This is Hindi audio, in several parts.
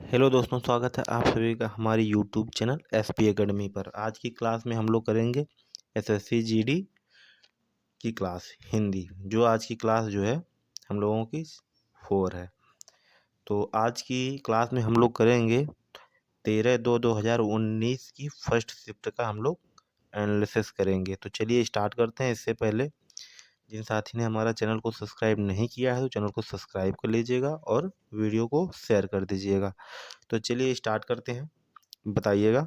हेलो दोस्तों, स्वागत है आप सभी का हमारी यूट्यूब चैनल एसपी एकेडमी पर। आज की क्लास में हम लोग करेंगे एसएससी जीडी की क्लास हिंदी। जो आज की क्लास जो है हम लोगों की 4 है। तो आज की क्लास में हम लोग करेंगे 13/2/2019 की फर्स्ट शिफ्ट का हम लोग एनालिसिस करेंगे। तो चलिए स्टार्ट करते हैं। इससे पहले जिन साथी ने हमारा चैनल को सब्सक्राइब नहीं किया है तो चैनल को सब्सक्राइब कर लीजिएगा और वीडियो को शेयर कर दीजिएगा। तो चलिए स्टार्ट करते हैं। बताइएगा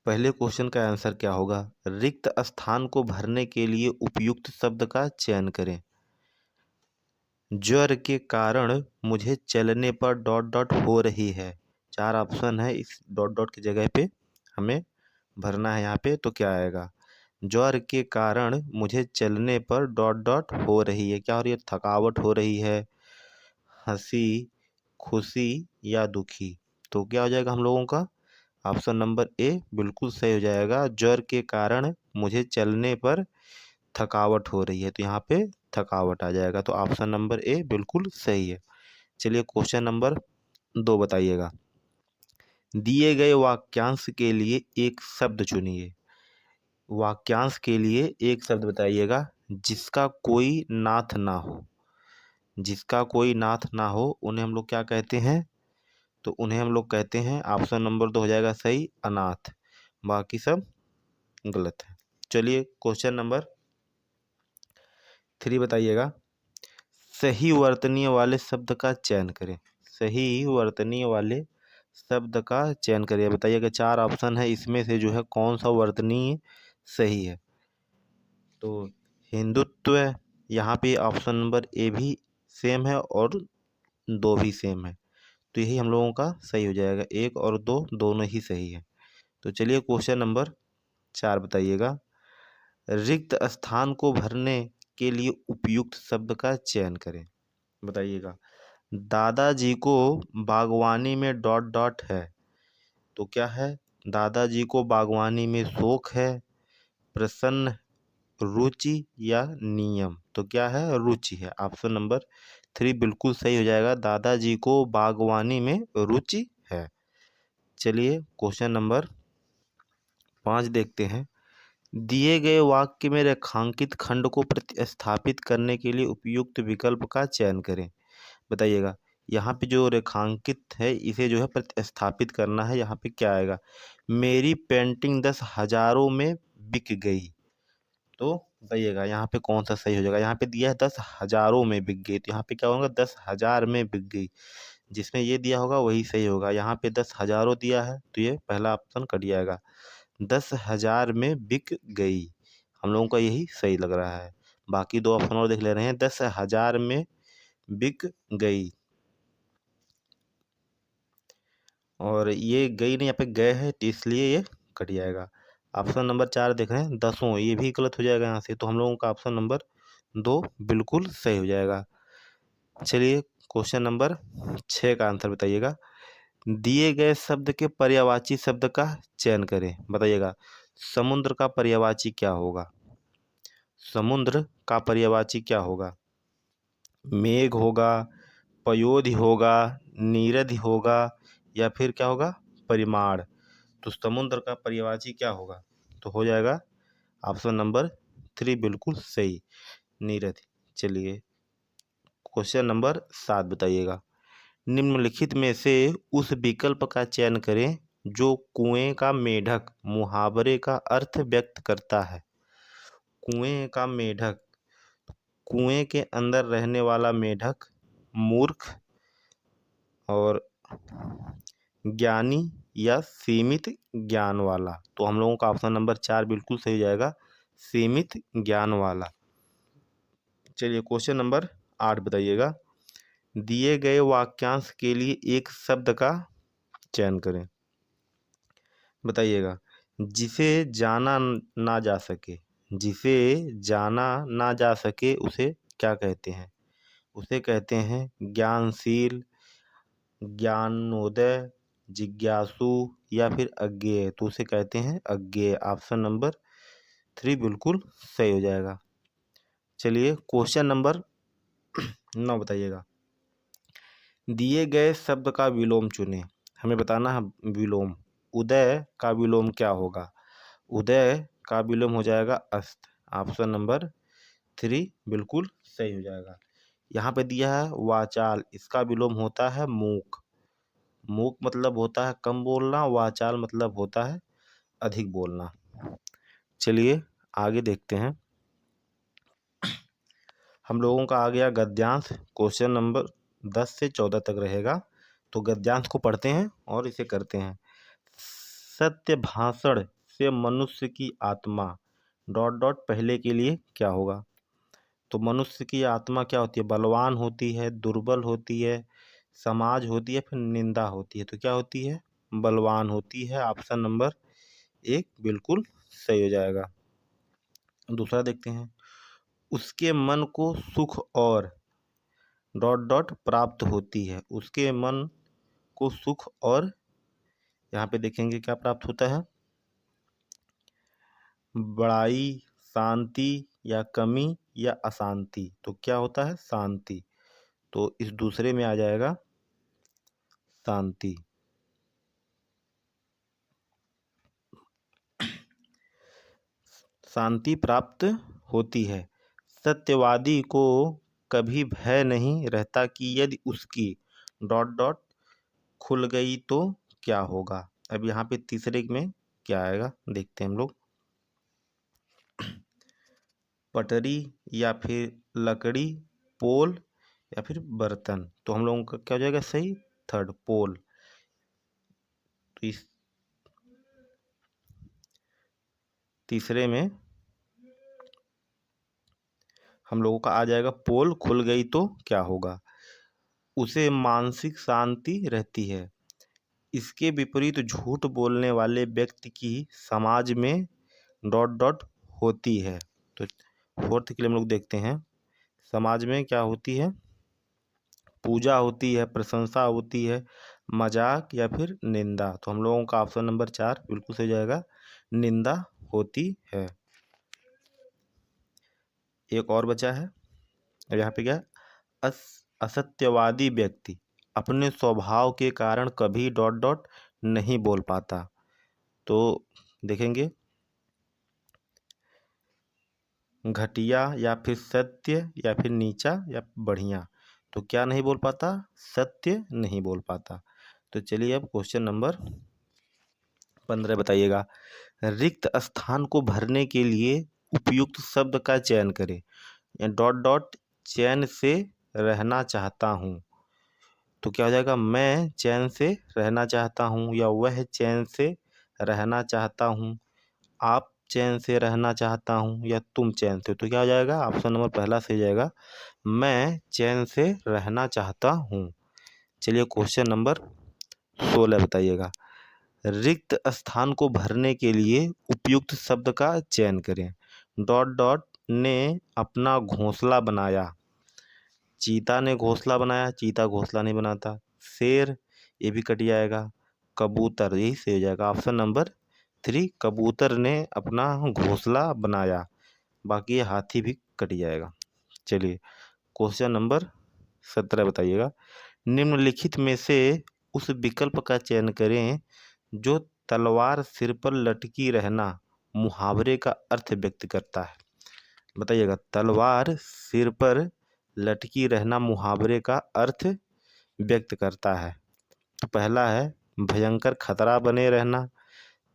पहले क्वेश्चन का आंसर क्या होगा। रिक्त स्थान को भरने के लिए उपयुक्त शब्द का चयन करें। ज्वर के कारण मुझे चलने पर डॉट डॉट हो रही है। 4 ऑप्शन है, इस डॉट डॉट की जगह पे हमें भरना है। यहाँ पे तो क्या आएगा। ज्वर के कारण मुझे चलने पर डॉट डॉट हो रही है। क्या हो रही है? थकावट हो रही है, हंसी, खुशी या दुखी। तो क्या हो जाएगा हम लोगों का? ऑप्शन नंबर ए बिल्कुल सही हो जाएगा। ज्वर के कारण मुझे चलने पर थकावट हो रही है, तो यहाँ पे थकावट आ जाएगा। तो ऑप्शन नंबर ए बिल्कुल सही है। चलिए क्वेश्चन नंबर 2 बताइएगा। दिए गए वाक्यांश के लिए एक शब्द चुनिए। वाक्यांश के लिए एक शब्द बताइएगा जिसका कोई नाथ ना हो। जिसका कोई नाथ ना हो उन्हें हम लोग क्या कहते हैं? तो उन्हें हम लोग कहते हैं, ऑप्शन नंबर 2 हो जाएगा सही, अनाथ। बाकी सब गलत है। चलिए क्वेश्चन नंबर 3 बताइएगा। सही वर्तनीय वाले शब्द का चयन करें। सही वर्तनीय वाले शब्द का चयन करिए। बताइएगा 4 ऑप्शन है, इसमें से जो है कौन सा वर्तनीय सही है। तो हिंदुत्व, यहाँ पे ऑप्शन नंबर ए भी सेम है और 2 भी सेम है, तो यही हम लोगों का सही हो जाएगा। 1 और 2 दोनों ही सही है। तो चलिए क्वेश्चन नंबर 4 बताइएगा। रिक्त स्थान को भरने के लिए उपयुक्त शब्द का चयन करें। बताइएगा। दादाजी को बागवानी में डॉट डॉट है, तो क्या है? दादाजी को बागवानी में शौक है, प्रसन्न, रुचि या नियम। तो क्या है? रुचि है। ऑप्शन नंबर 3 बिल्कुल सही हो जाएगा। दादाजी को बागवानी में रुचि है। चलिए क्वेश्चन नंबर 5 देखते हैं। दिए गए वाक्य में रेखांकित खंड को प्रतिस्थापित करने के लिए उपयुक्त विकल्प का चयन करें। बताइएगा। यहाँ पे जो रेखांकित है इसे जो है प्रतिस्थापित करना है। यहाँ पे क्या आएगा? मेरी पेंटिंग 10 हजारों में बिक गई। तो बताइएगा यहाँ पे कौन सा सही हो जाएगा। यहाँ पे दिया है 10 हजारों में बिक गई, तो यहाँ पे क्या होगा? 10,000 में बिक गई। जिसमें ये दिया होगा वही सही होगा। यहाँ पे 10 हजारों दिया है तो ये पहला ऑप्शन कट जाएगा। 10,000 में बिक गई, हम लोगों का यही सही लग रहा है। बाकी 2 ऑप्शन और देख ले रहे हैं। 10,000 में बिक गई, और ये गई नहीं, यहाँ पे गए है तो इसलिए ये कट जाएगा। ऑप्शन नंबर 4 देख रहे हैं, दसों, ये भी गलत हो जाएगा यहाँ से। तो हम लोगों का ऑप्शन नंबर 2 बिल्कुल सही हो जाएगा। चलिए क्वेश्चन नंबर 6 का आंसर बताइएगा। दिए गए शब्द के पर्यायवाची शब्द का चयन करें। बताइएगा। समुद्र का पर्यायवाची क्या होगा? समुद्र का पर्यायवाची क्या होगा? मेघ होगा, पयोधि होगा, नीरधि होगा या फिर क्या होगा? परिमाण। तो समुद्र का पर्यायवाची क्या होगा? तो हो जाएगा ऑप्शन नंबर 3 बिल्कुल सही, नीरधि। चलिए क्वेश्चन नंबर 7 बताइएगा। निम्नलिखित में से उस विकल्प का चयन करें जो कुएं का मेढक मुहावरे का अर्थ व्यक्त करता है। कुएं का मेढक, कुएं के अंदर रहने वाला मेढक, मूर्ख और ज्ञानी या सीमित ज्ञान वाला। तो हम लोगों का ऑप्शन नंबर 4 बिल्कुल सही हो जाएगा, सीमित ज्ञान वाला। चलिए क्वेश्चन नंबर 8 बताइएगा। दिए गए वाक्यांश के लिए एक शब्द का चयन करें। बताइएगा। जिसे जाना ना जा सके, जिसे जाना ना जा सके उसे क्या कहते हैं? उसे कहते हैं ज्ञानशील, ज्ञानोदय, जिज्ञासु या फिर अज्ञेय। तो उसे कहते हैं अज्ञेय। ऑप्शन नंबर 3 बिल्कुल सही हो जाएगा। चलिए क्वेश्चन नंबर 9 बताइएगा। दिए गए शब्द का विलोम चुनें। हमें बताना है विलोम। उदय का विलोम क्या होगा? उदय का विलोम हो जाएगा अस्त। ऑप्शन नंबर 3 बिल्कुल सही हो जाएगा। यहाँ पे दिया है वाचाल, इसका विलोम होता है मूक। मूक मतलब होता है कम बोलना, वाचाल मतलब होता है अधिक बोलना। चलिए आगे देखते हैं। हम लोगों का आ गया गद्यांश। क्वेश्चन नंबर 10 से 14 तक रहेगा। तो गद्यांश को पढ़ते हैं और इसे करते हैं। सत्य भाषण से मनुष्य की आत्मा डॉट डॉट पहले के लिए क्या होगा? तो मनुष्य की आत्मा क्या होती है? बलवान होती है, दुर्बल होती है, समाज होती है, फिर निंदा होती है। तो क्या होती है? बलवान होती है। ऑप्शन नंबर 1 बिल्कुल सही हो जाएगा। दूसरा देखते हैं। उसके मन को सुख और डॉट डॉट प्राप्त होती है। उसके मन को सुख और यहाँ पे देखेंगे क्या प्राप्त होता है? बड़ाई, शांति या कमी या अशांति। तो क्या होता है? शांति। तो इस दूसरे में आ जाएगा शांति। शांति प्राप्त होती है। सत्यवादी को कभी भय नहीं रहता कि यदि उसकी डॉट डॉट खुल गई तो क्या होगा? अब यहाँ पे तीसरे में क्या आएगा देखते हैं हम लोग। पटरी या फिर लकड़ी, पोल या फिर बर्तन। तो हम लोगों का क्या हो जाएगा सही? थर्ड पोल। तो इस तीसरे में हम लोगों का आ जाएगा पोल खुल गई तो क्या होगा? उसे मानसिक शांति रहती है। इसके विपरीत झूठ बोलने वाले व्यक्ति की समाज में डॉट डॉट होती है। तो फोर्थ के लिए हम लोग देखते हैं। समाज में क्या होती है? पूजा होती है, प्रशंसा होती है, मजाक या फिर निंदा। तो हम लोगों का ऑप्शन नंबर 4 बिल्कुल सही जाएगा, निंदा होती है। एक और बचा है। अब यहाँ पे क्या? असत्यवादी व्यक्ति अपने स्वभाव के कारण कभी डॉट डॉट नहीं बोल पाता। तो देखेंगे घटिया या फिर सत्य या फिर नीचा या बढ़िया। तो क्या नहीं बोल पाता? सत्य नहीं बोल पाता। तो चलिए अब क्वेश्चन नंबर 15 बताइएगा। रिक्त स्थान को भरने के लिए उपयुक्त शब्द का चयन करें। या डॉट डॉट चैन से रहना चाहता हूँ। तो क्या हो जाएगा? मैं चैन से रहना चाहता हूँ, या वह चैन से रहना चाहता हूँ, आप चैन से रहना चाहता हूँ, या तुम चैन से। तो क्या हो जाएगा? ऑप्शन नंबर पहला सही जाएगा, मैं चैन से रहना चाहता हूँ। चलिए क्वेश्चन नंबर 16 बताइएगा। रिक्त स्थान को भरने के लिए उपयुक्त शब्द का चयन करें। डॉट डॉट ने अपना घोंसला बनाया। चीता ने घोंसला बनाया, चीता घोंसला नहीं बनाता। शेर, ये भी कट जाएगा। कबूतर, यही सही हो जाएगा। ऑप्शन नंबर 3 कबूतर ने अपना घोंसला बनाया। बाकी ये हाथी भी कट जाएगा। चलिए क्वेश्चन नंबर 17 बताइएगा। निम्नलिखित में से उस विकल्प का चयन करें जो तलवार सिर पर लटकी रहना मुहावरे का अर्थ व्यक्त करता है। बताइएगा, तलवार सिर पर लटकी रहना मुहावरे का अर्थ व्यक्त करता है। तो पहला है भयंकर खतरा बने रहना,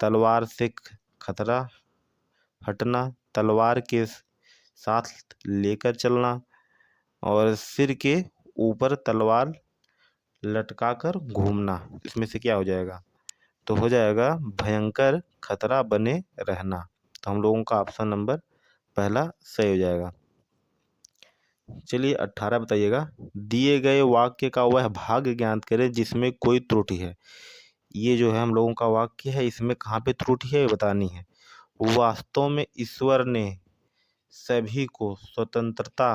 तलवार से खतरा हटना, तलवार के साथ लेकर चलना, और सिर के ऊपर तलवार लटकाकर घूमना। इसमें से क्या हो जाएगा? तो हो जाएगा भयंकर खतरा बने रहना। तो हम लोगों का ऑप्शन नंबर पहला सही हो जाएगा। चलिए 18 बताइएगा। दिए गए वाक्य का वह भाग ज्ञात करें जिसमें कोई त्रुटि है। ये जो है हम लोगों का वाक्य है, इसमें कहाँ पे त्रुटि है ये बतानी है। वास्तव में ईश्वर ने सभी को स्वतंत्रता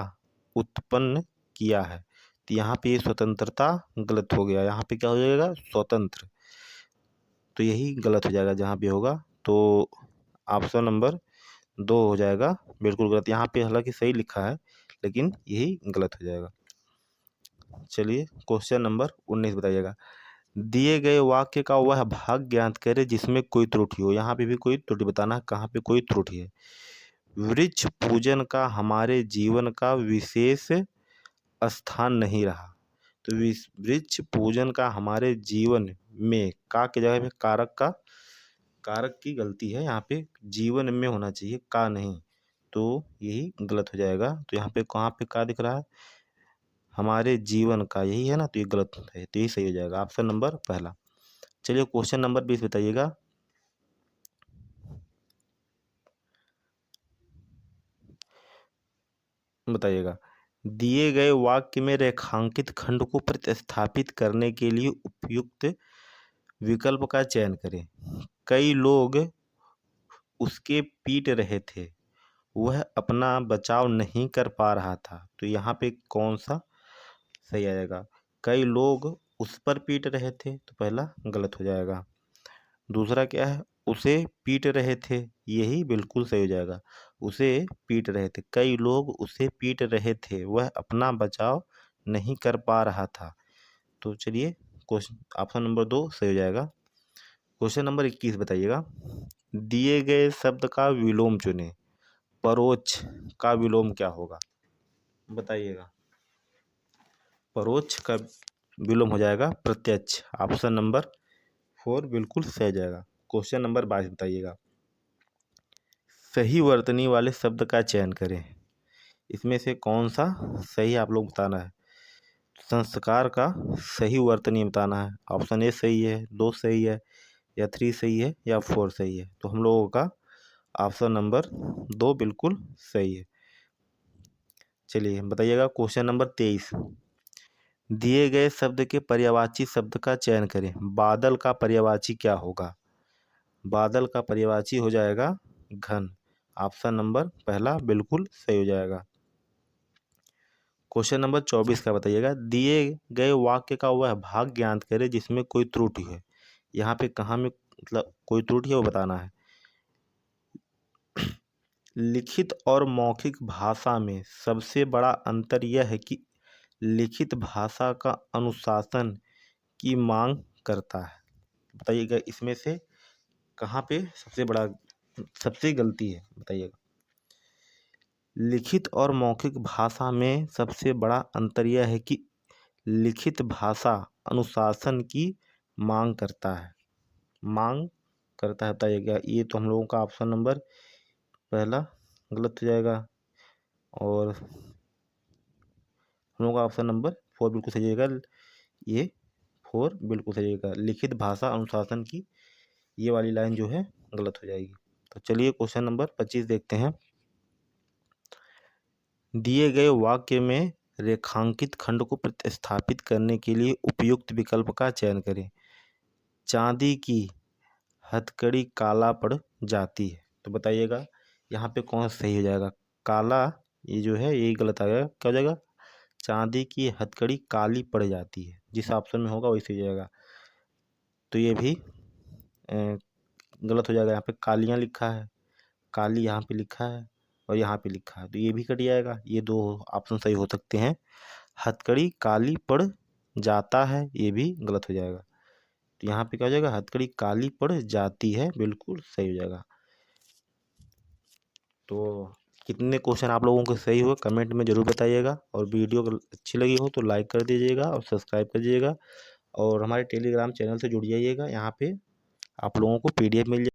उत्पन्न किया है। तो यहाँ पे ये स्वतंत्रता गलत हो गया। यहाँ पे क्या हो जाएगा? स्वतंत्र। तो यही गलत हो जाएगा जहाँ पे होगा। तो ऑप्शन नंबर 2 हो जाएगा बिल्कुल गलत। यहाँ पे हालांकि सही लिखा है, लेकिन यही गलत हो जाएगा। चलिए क्वेश्चन नंबर 19 बताइएगा। दिए गए वाक्य का वह भाग ज्ञात करें जिसमें कोई त्रुटि हो। यहाँ पे भी कोई त्रुटि बताना है, कहाँ पे कोई त्रुटि है। वृक्ष पूजन का हमारे जीवन का विशेष स्थान नहीं रहा। तो वृक्ष पूजन का हमारे जीवन में का की जगह पे कारक की गलती है, यहाँ पे जीवन में होना चाहिए, का नहीं, तो यही गलत हो जाएगा। तो यहाँ पे कहाँ पे का दिख रहा है, हमारे जीवन का, यही है ना, तो ये गलत है, तो यही सही हो जाएगा, ऑप्शन नंबर पहला। चलिए क्वेश्चन नंबर 20 बताइएगा। बताइएगा, दिए गए वाक्य में रेखांकित खंड को प्रतिस्थापित करने के लिए उपयुक्त विकल्प का चयन करें। कई लोग उसके पीट रहे थे, वह अपना बचाव नहीं कर पा रहा था। तो यहाँ पे कौन सा सही आएगा, कई लोग उस पर पीट रहे थे, तो पहला गलत हो जाएगा। दूसरा क्या है, उसे पीट रहे थे, यही बिल्कुल सही हो जाएगा, उसे पीट रहे थे, कई लोग उसे पीट रहे थे, वह अपना बचाव नहीं कर पा रहा था। तो चलिए क्वेश्चन ऑप्शन नंबर 2 सही हो जाएगा। क्वेश्चन नंबर 21 बताइएगा। दिए गए शब्द का विलोम चुनें। परोक्ष का विलोम क्या होगा, बताइएगा। परोक्ष का विलोम हो जाएगा प्रत्यक्ष, ऑप्शन नंबर 4 बिल्कुल सही हो जाएगा। क्वेश्चन नंबर 22 बताइएगा। सही वर्तनी वाले शब्द का चयन करें। इसमें से कौन सा सही आप लोग बताना है। संस्कार का सही वर्तनी बताना है। ऑप्शन ए सही है, 2 सही है, या 3 सही है, या 4 सही है। तो हम लोगों का ऑप्शन नंबर 2 बिल्कुल सही है। चलिए बताइएगा क्वेश्चन नंबर 23। दिए गए शब्द के पर्यायवाची शब्द का चयन करें। बादल का पर्यायवाची क्या होगा। बादल का पर्यायवाची हो जाएगा घन, ऑप्शन नंबर पहला बिल्कुल सही हो जाएगा। क्वेश्चन नंबर 24 का बताइएगा। दिए गए वाक्य का वह भाग ज्ञात करें जिसमें कोई त्रुटि है। यहाँ पे कहाँ में मतलब कोई त्रुटि है वो बताना है। लिखित और मौखिक भाषा में सबसे बड़ा अंतर यह है कि लिखित भाषा का अनुशासन की मांग करता है। बताइएगा इसमें से कहाँ पे सबसे गलती है, बताइएगा। लिखित और मौखिक भाषा में सबसे बड़ा अंतर यह है कि लिखित भाषा अनुशासन की मांग करता है। बताइएगा, ये तो हम लोगों का ऑप्शन नंबर पहला गलत हो जाएगा, और हम लोगों का ऑप्शन नंबर 4 बिल्कुल सही जाएगा। ये 4 बिल्कुल सही जाएगा, लिखित भाषा अनुशासन की ये वाली लाइन जो है गलत हो जाएगी। तो चलिए क्वेश्चन नंबर 25 देखते हैं। दिए गए वाक्य में रेखांकित खंड को प्रतिस्थापित करने के लिए उपयुक्त विकल्प का चयन करें। चांदी की हथकड़ी काला पड़ जाती है। तो बताइएगा यहाँ पे कौन सही हो जाएगा। काला, ये जो है यही गलत आ जाएगा, क्या हो जाएगा, चांदी की हथकड़ी काली पड़ जाती है, जिस ऑप्शन में होगा वही सही हो जाएगा। तो ये भी गलत हो जाएगा। यहाँ पे कालियाँ लिखा है, काली यहाँ पे लिखा है, और यहाँ पे लिखा है, तो ये भी कट जाएगा। ये 2 ऑप्शन सही हो सकते हैं। हथकड़ी काली पड़ जाता है, ये भी गलत हो जाएगा। तो यहाँ पे क्या हो जाएगा, हथकड़ी काली पड़ जाती है, बिल्कुल सही हो जाएगा। तो कितने क्वेश्चन आप लोगों को सही हुए कमेंट में ज़रूर बताइएगा, और वीडियो अगर अच्छी लगी हो तो लाइक कर दीजिएगा और सब्सक्राइब कर दीजिएगा, और हमारे टेलीग्राम चैनल से जुड़ जाइएगा। यहाँ पे आप लोगों को PDF मिल